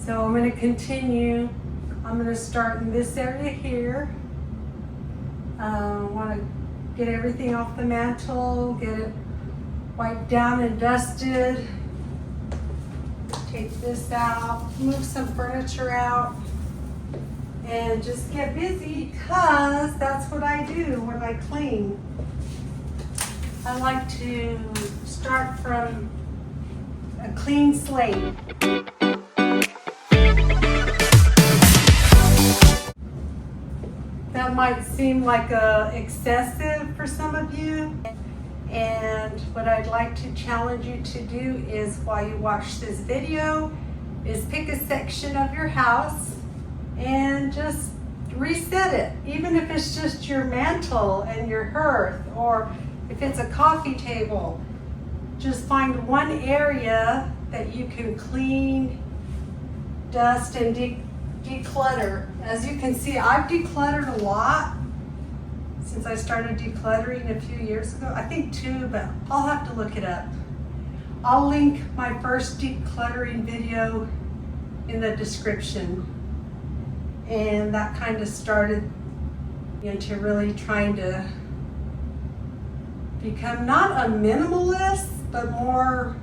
So I'm going to continue. I'm going to start in this area here. I want to get everything off the mantle, get it wiped down and dusted. Take this out, move some furniture out, and just get busy because that's what I do when I clean. I like to start from a clean slate. That might seem like excessive for some of you. And what I'd like to challenge you to do is, while you watch this video, is pick a section of your house and just reset it. Even if it's just your mantle and your hearth, or if it's a coffee table, just find one area that you can clean, dust, and declutter. As you can see, I've decluttered a lot since I started decluttering a few years ago. I think 2, but I'll have to look it up. I'll link my first decluttering video in the description. And that kind of started into really trying to become not a minimalist, but more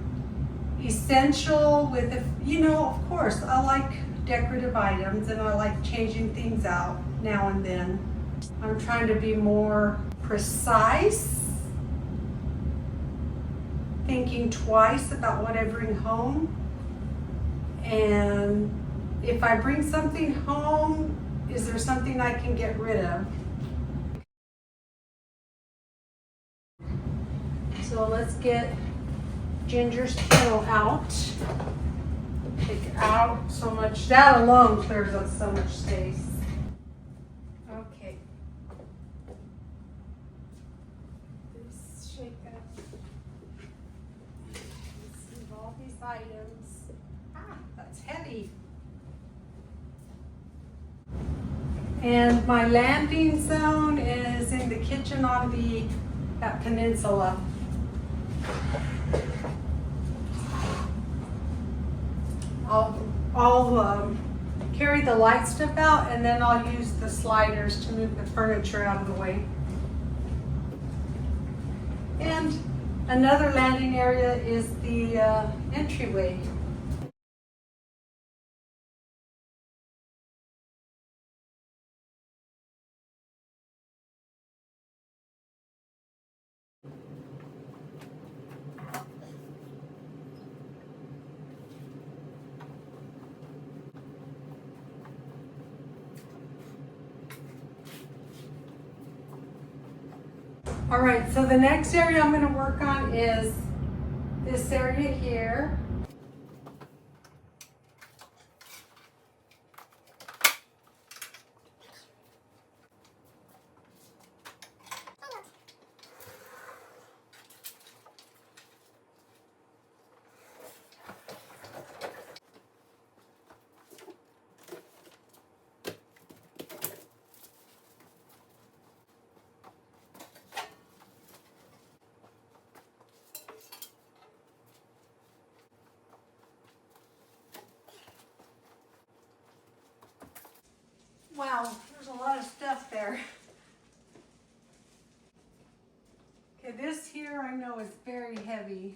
essential with, of course, I like decorative items and I like changing things out now and then. I'm trying to be more precise, thinking twice about what I bring home. And if I bring something home, is there something I can get rid of? So let's get Ginger's kennel out. Take out so much, that alone clears up so much space. Okay. Let's shake up. Let's move all these items. That's heavy. And my landing zone is in the kitchen on that peninsula. I'll carry the light stuff out, and then I'll use the sliders to move the furniture out of the way. And another landing area is the entryway. All right, so the next area I'm going to work on is this area here. Wow, there's a lot of stuff there. Okay, this here I know is very heavy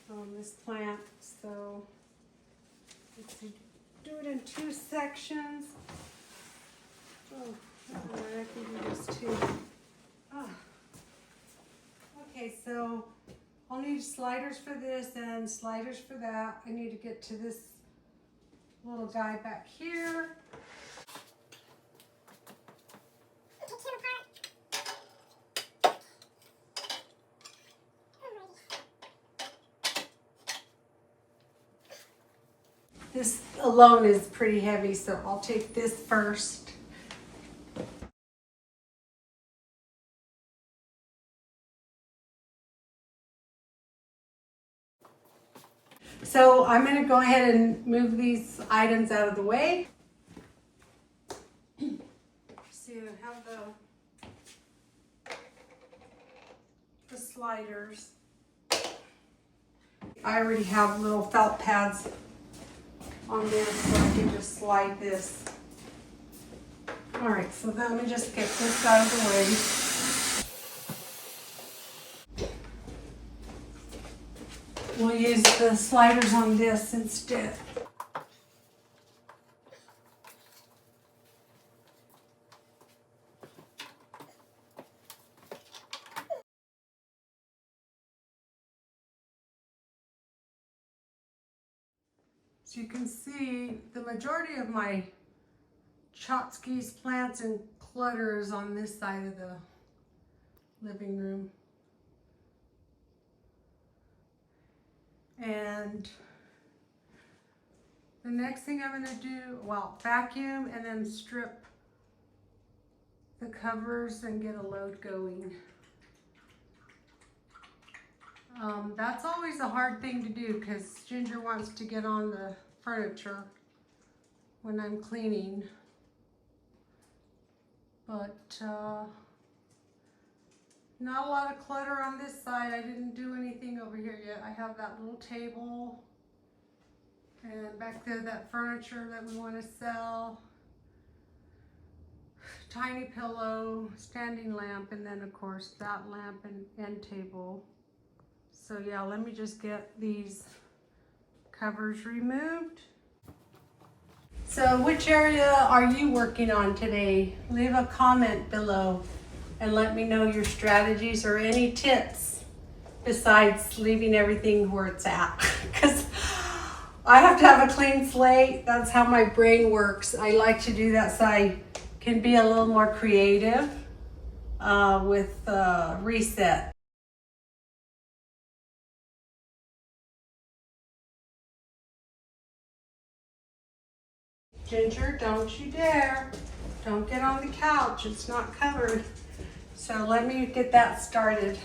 on this plant, so let's do it in 2 sections. Oh, I can do this too. Okay, so I'll need sliders for this and sliders for that. I need to get to this little guy back here. This alone is pretty heavy, so I'll take this first. So I'm going to go ahead and move these items out of the way. See, I have the sliders. I already have little felt pads on this so I can just slide this. All right, so let me just get this out of the way. We'll use the sliders on this instead. So you can see the majority of my tchotchkes, plants, and clutter is on this side of the living room. And the next thing I'm going to do, well, vacuum and then strip the covers and get a load going. That's always a hard thing to do because Ginger wants to get on the furniture when I'm cleaning. But not a lot of clutter on this side. I didn't do anything over here yet. I have that little table and back there that furniture that we want to sell. Tiny pillow, standing lamp, and then of course that lamp and end table. So yeah, let me just get these covers removed. So which area are you working on today? Leave a comment below and let me know your strategies or any tips besides leaving everything where it's at. Because I have to have a clean slate. That's how my brain works. I like to do that so I can be a little more creative with reset. Ginger, don't you dare. Don't get on the couch, it's not covered. So let me get that started.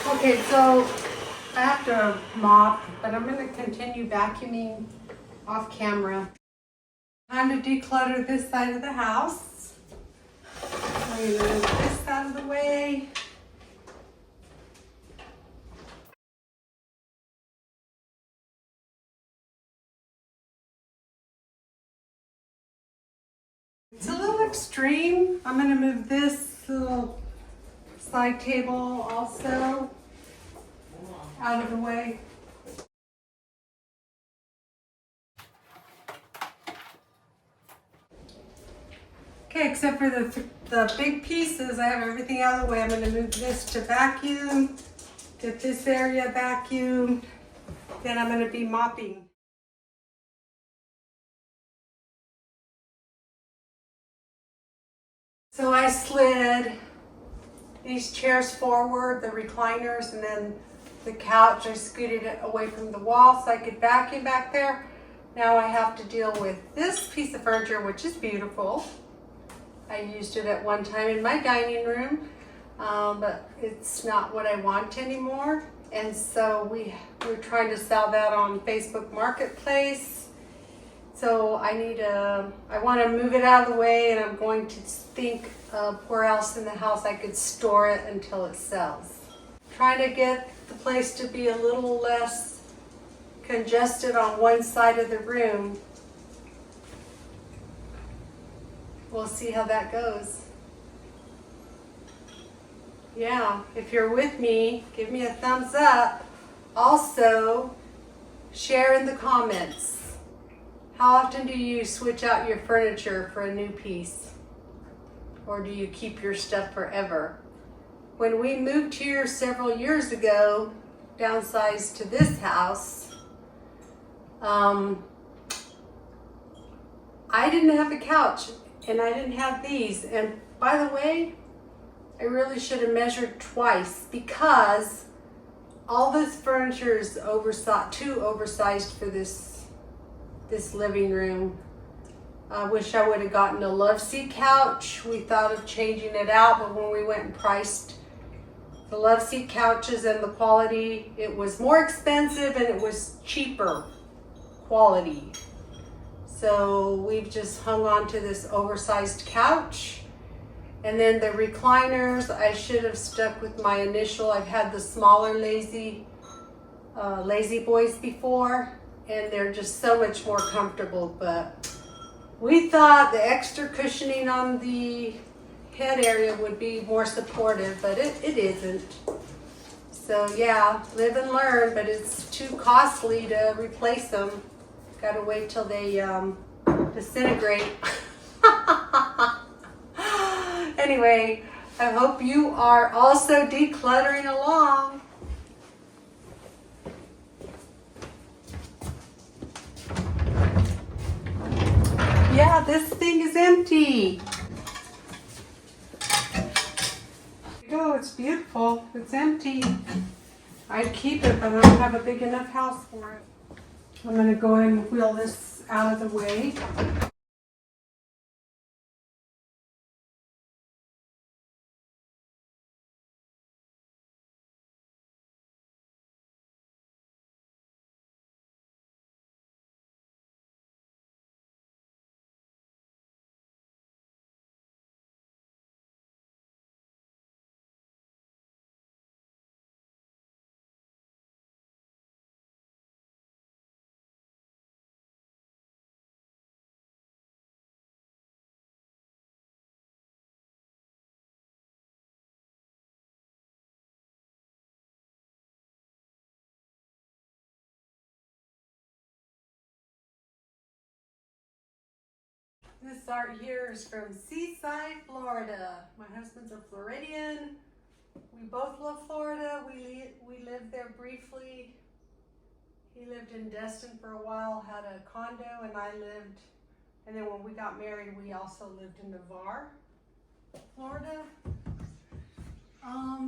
Okay, so I have to mop, but I'm going to continue vacuuming off camera. Time to declutter this side of the house. I'm going to move this out of the way. It's a little extreme. I'm going to move this little side table also out of the way. Okay, except for the big pieces, I have everything out of the way. I'm going to move this to vacuum, get this area vacuumed, then I'm going to be mopping. So I slid these chairs forward, the recliners, and then the couch. I scooted it away from the wall so I could vacuum back there. Now I have to deal with this piece of furniture, which is beautiful. I used it at one time in my dining room, but it's not what I want anymore. And so we're trying to sell that on Facebook Marketplace. So I want to move it out of the way, and I'm going to think of where else in the house I could store it until it sells. Trying to get the place to be a little less congested on one side of the room. We'll see how that goes. Yeah, if you're with me, give me a thumbs up. Also, share in the comments. How often do you switch out your furniture for a new piece? Or do you keep your stuff forever? When we moved here several years ago, downsized to this house, I didn't have a couch and I didn't have these. And by the way, I really should have measured twice because all this furniture is too oversized for this living room. I wish I would have gotten a love seat couch. We thought of changing it out, but when we went and priced the love seat couches and the quality, it was more expensive and it was cheaper quality. So we've just hung on to this oversized couch. And then the recliners, I should have stuck with my initial. I've had the smaller lazy boys before, and they're just so much more comfortable. But we thought the extra cushioning on the head area would be more supportive, but it isn't. So yeah, live and learn, but it's too costly to replace them. Gotta wait till they disintegrate. Anyway, I hope you are also decluttering along. Yeah, this thing is empty. Oh, it's beautiful. It's empty. I'd keep it, but I don't have a big enough house for it. I'm going to go ahead and wheel this out of the way. This art here is from Seaside, Florida. My husband's a Floridian. We both love Florida. We lived there briefly. He lived in Destin for a while, had a condo, and and then when we got married, we also lived in Navarre, Florida.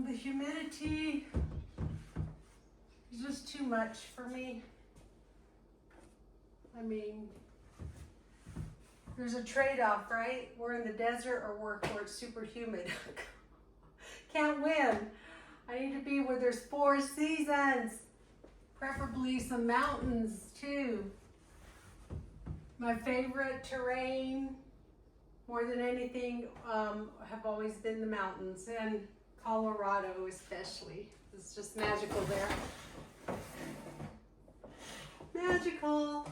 The humidity is just too much for me. I mean, there's a trade-off, right? We're in the desert or work where it's super humid. Can't win. I need to be where there's 4 seasons, preferably some mountains too. My favorite terrain, more than anything, have always been the mountains, and Colorado especially. It's just magical there. Magical.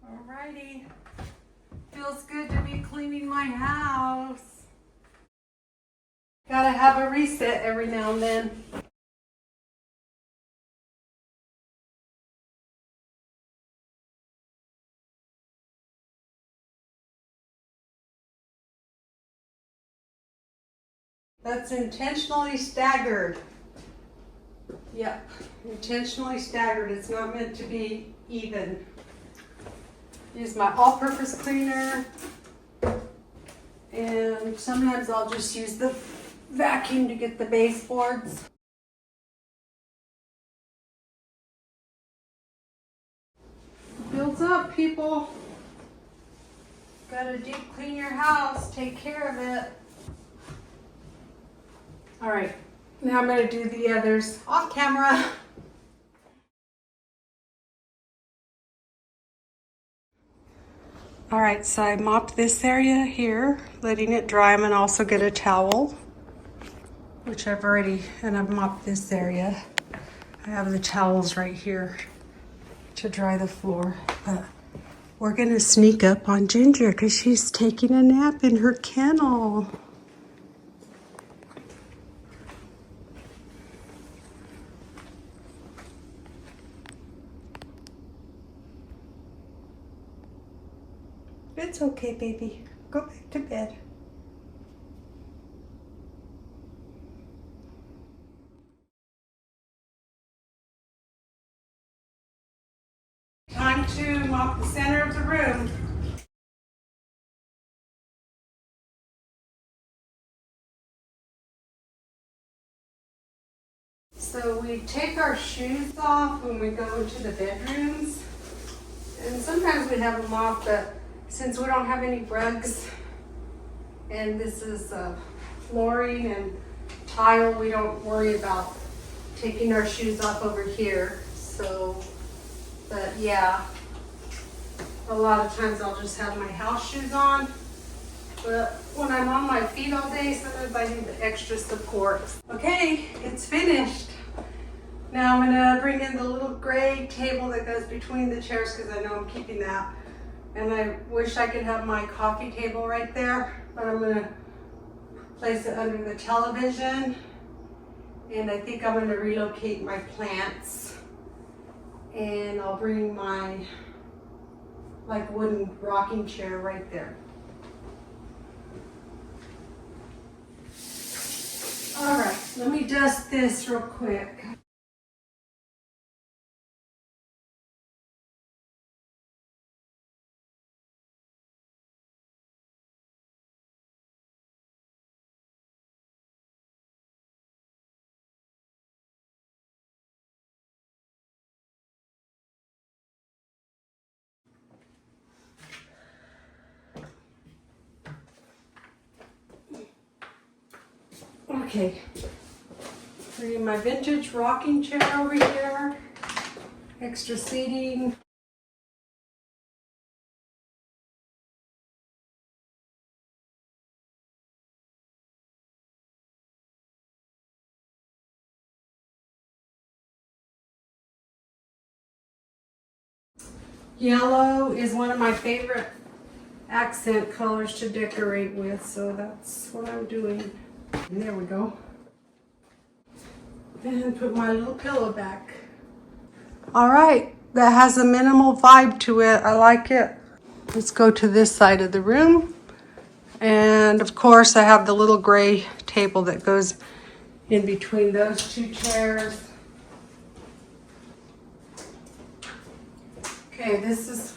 Alrighty. Feels good to be cleaning my house. Gotta have a reset every now and then. That's intentionally staggered. Yep, intentionally staggered. It's not meant to be even. Use my all-purpose cleaner, and sometimes I'll just use the vacuum to get the baseboards. Builds up, people. Gotta deep clean your house, take care of it. All right, now I'm gonna do the others off camera. All right, so I mopped this area here, letting it dry. I'm gonna also get a towel, which I've mopped this area. I have the towels right here to dry the floor. But we're gonna sneak up on Ginger because she's taking a nap in her kennel. It's okay, baby. Go back to bed. Time to mop the center of the room. So we take our shoes off when we go into the bedrooms. And sometimes we have them off, but since we don't have any rugs, and this is flooring and tile, we don't worry about taking our shoes off over here. So, but yeah, a lot of times I'll just have my house shoes on. But when I'm on my feet all day, sometimes I need the extra support. Okay, it's finished. Now I'm gonna bring in the little gray table that goes between the chairs because I know I'm keeping that. And I wish I could have my coffee table right there, but I'm gonna place it under the television. And I think I'm gonna relocate my plants. And I'll bring my wooden rocking chair right there. All right, let me dust this real quick. Okay, bringing my vintage rocking chair over here, extra seating. Yellow is one of my favorite accent colors to decorate with, so that's what I'm doing. And there we go. And put my little pillow back. All right, that has a minimal vibe to it. I like it. Let's go to this side of the room. And of course, I have the little gray table that goes in between those two chairs. Okay, this is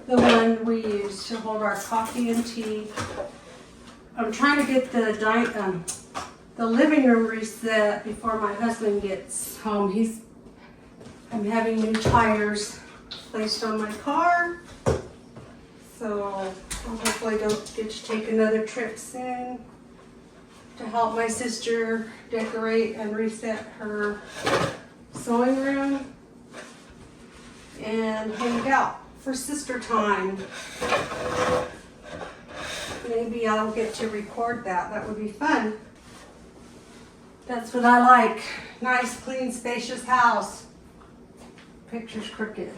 the one we use to hold our coffee and tea. I'm trying to get the living room reset before my husband gets home. I'm having new tires placed on my car, so I'll hopefully don't get to take another trip soon to help my sister decorate and reset her sewing room and hang out for sister time. Maybe I'll get to record that. That would be fun. That's what I like. Nice, clean, spacious house. Picture's crooked.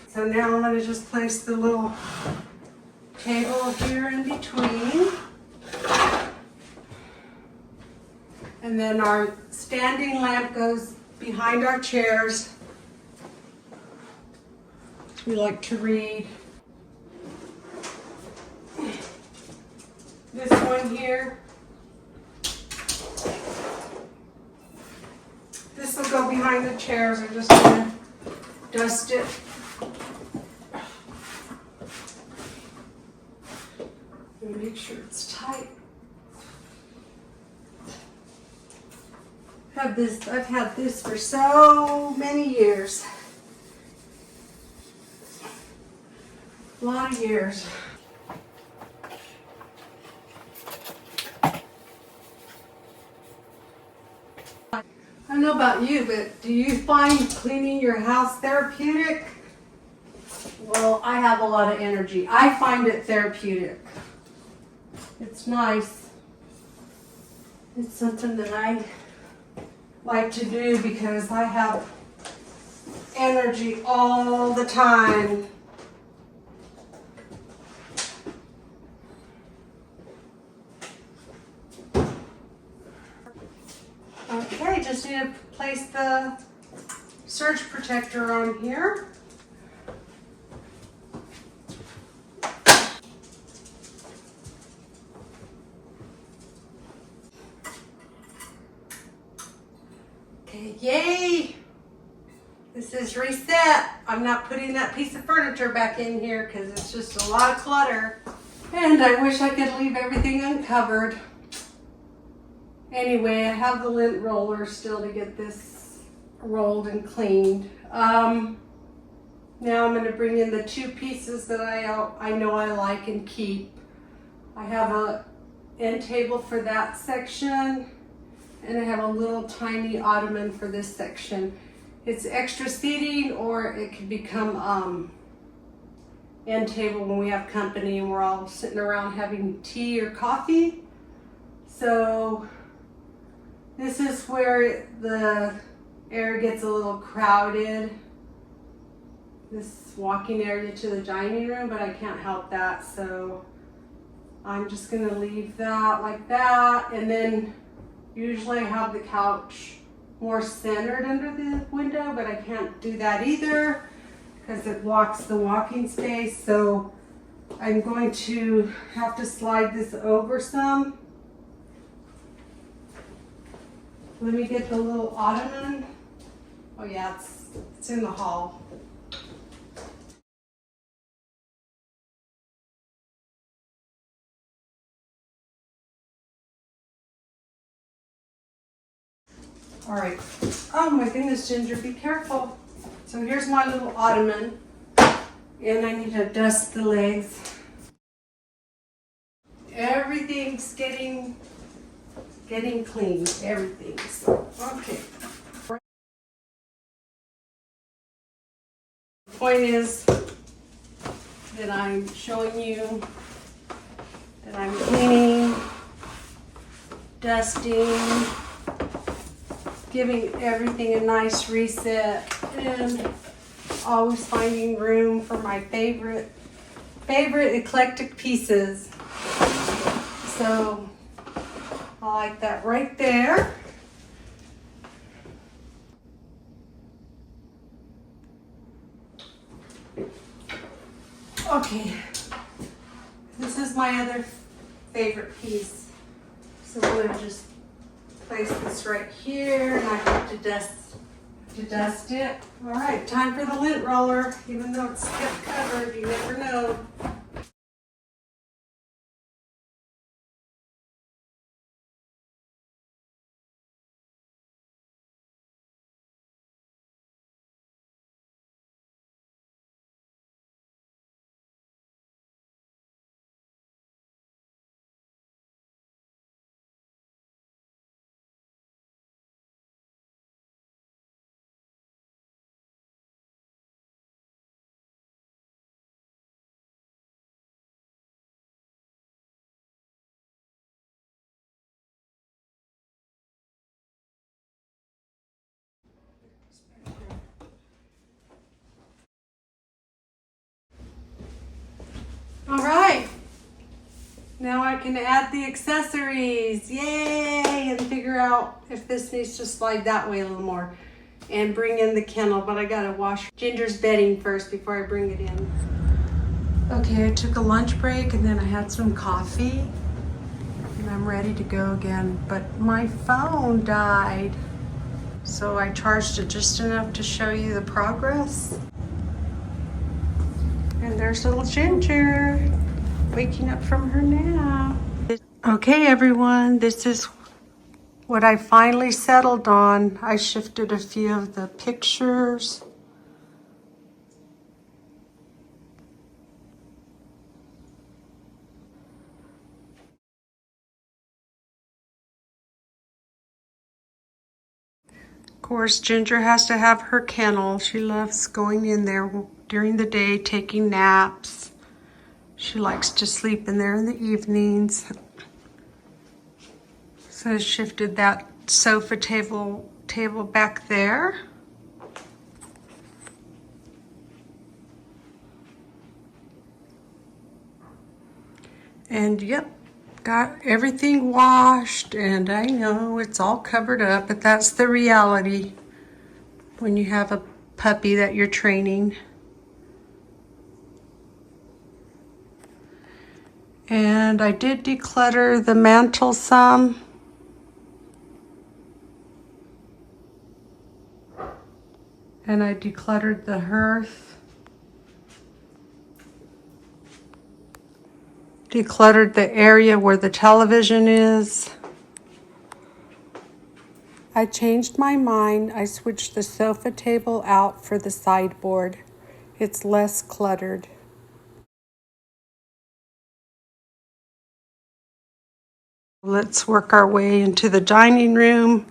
So now I'm going to just place the little table here in between. And then our standing lamp goes behind our chairs. We like to read. This one here. This will go behind the chairs. I'm just going to dust it. And make sure it's tight. I've had this for so many years. A lot of years. I don't know about you, but do you find cleaning your house therapeutic? Well, I have a lot of energy. I find it therapeutic. It's nice. It's something that I like to do because I have energy all the time. Okay, just need to place the surge protector on here. Okay, yay! This is reset. I'm not putting that piece of furniture back in here because it's just a lot of clutter. And I wish I could leave everything uncovered. Anyway, I have the lint roller still to get this rolled and cleaned. Now I'm going to bring in the two pieces that I know I like and keep. I have a end table for that section, and I have a little tiny ottoman for this section. It's extra seating, or it could become end table when we have company and we're all sitting around having tea or coffee. So this is where the area gets a little crowded. This walking area to the dining room, but I can't help that, so I'm just gonna leave that like that. And then usually I have the couch more centered under the window, but I can't do that either because it blocks the walking space. So I'm going to have to slide this over some. Let me get the little ottoman. Oh yeah, it's in the hall. All right. Oh my goodness, Ginger, be careful. So here's my little ottoman, and I need to dust the legs. Everything's getting clean. Everything. So, okay. The point is that I'm showing you that I'm cleaning, dusting, giving everything a nice reset, and always finding room for my favorite eclectic pieces. So I like that right there. Okay, this is my other favorite piece. So I'm gonna just place this right here, and I have to dust it. All right, time for the lint roller. Even though it's kept covered, you never know. All right, now I can add the accessories, yay, and figure out if this needs to slide that way a little more and bring in the kennel, but I gotta wash Ginger's bedding first before I bring it in. Okay, I took a lunch break and then I had some coffee and I'm ready to go again, but my phone died. So I charged it just enough to show you the progress. And there's little Ginger waking up from her nap. Okay, everyone, this is what I finally settled on. I shifted a few of the pictures. Of course, Ginger has to have her kennel. She loves going in there during the day, taking naps. She likes to sleep in there in the evenings. So I shifted that sofa table back there. And yep, got everything washed, and I know it's all covered up, but that's the reality when you have a puppy that you're training. And I did declutter the mantle some. And I decluttered the hearth. Decluttered the area where the television is. I changed my mind. I switched the sofa table out for the sideboard. It's less cluttered. Let's work our way into the dining room.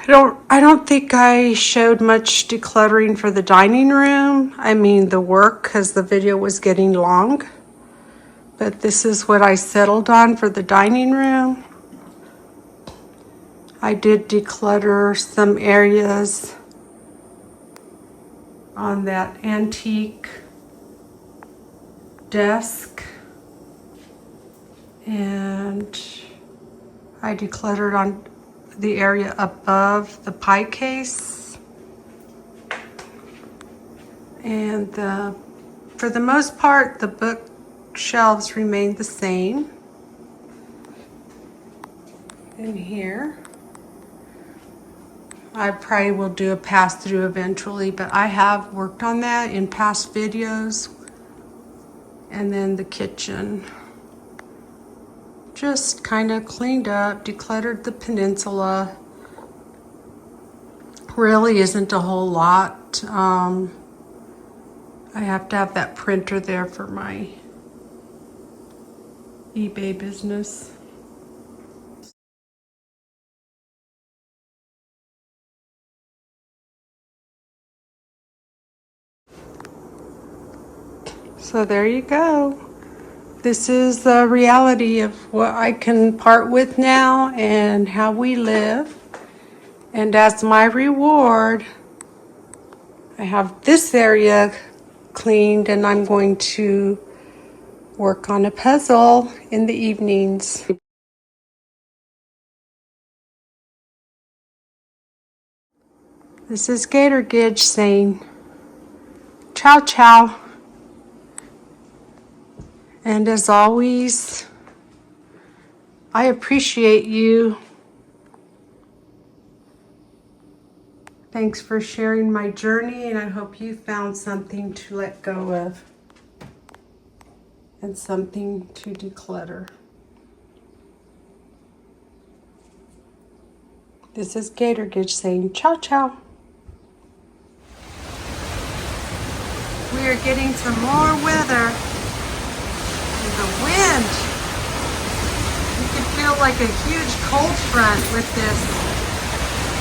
I don't think I showed much decluttering for the dining room. I mean the work, because the video was getting long. But this is what I settled on for the dining room. I did declutter some areas on that antique desk, and I decluttered on the area above the pie case. And for the most part, the bookshelves remained the same. In here, I probably will do a pass through eventually, but I have worked on that in past videos. And then the kitchen. Just kind of cleaned up, decluttered the peninsula. Really isn't a whole lot. I have to have that printer there for my eBay business. So there you go. This is the reality of what I can part with now and how we live. And as my reward, I have this area cleaned, and I'm going to work on a puzzle in the evenings. This is Gator Gidge saying, ciao, ciao. And as always, I appreciate you. Thanks for sharing my journey, and I hope you found something to let go of and something to declutter. This is Gator Gidge saying ciao, ciao. We are getting some more weather. And the wind. You can feel like a huge cold front with this.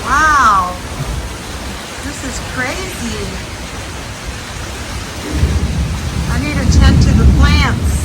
Wow. This is crazy. I need to tend to the plants.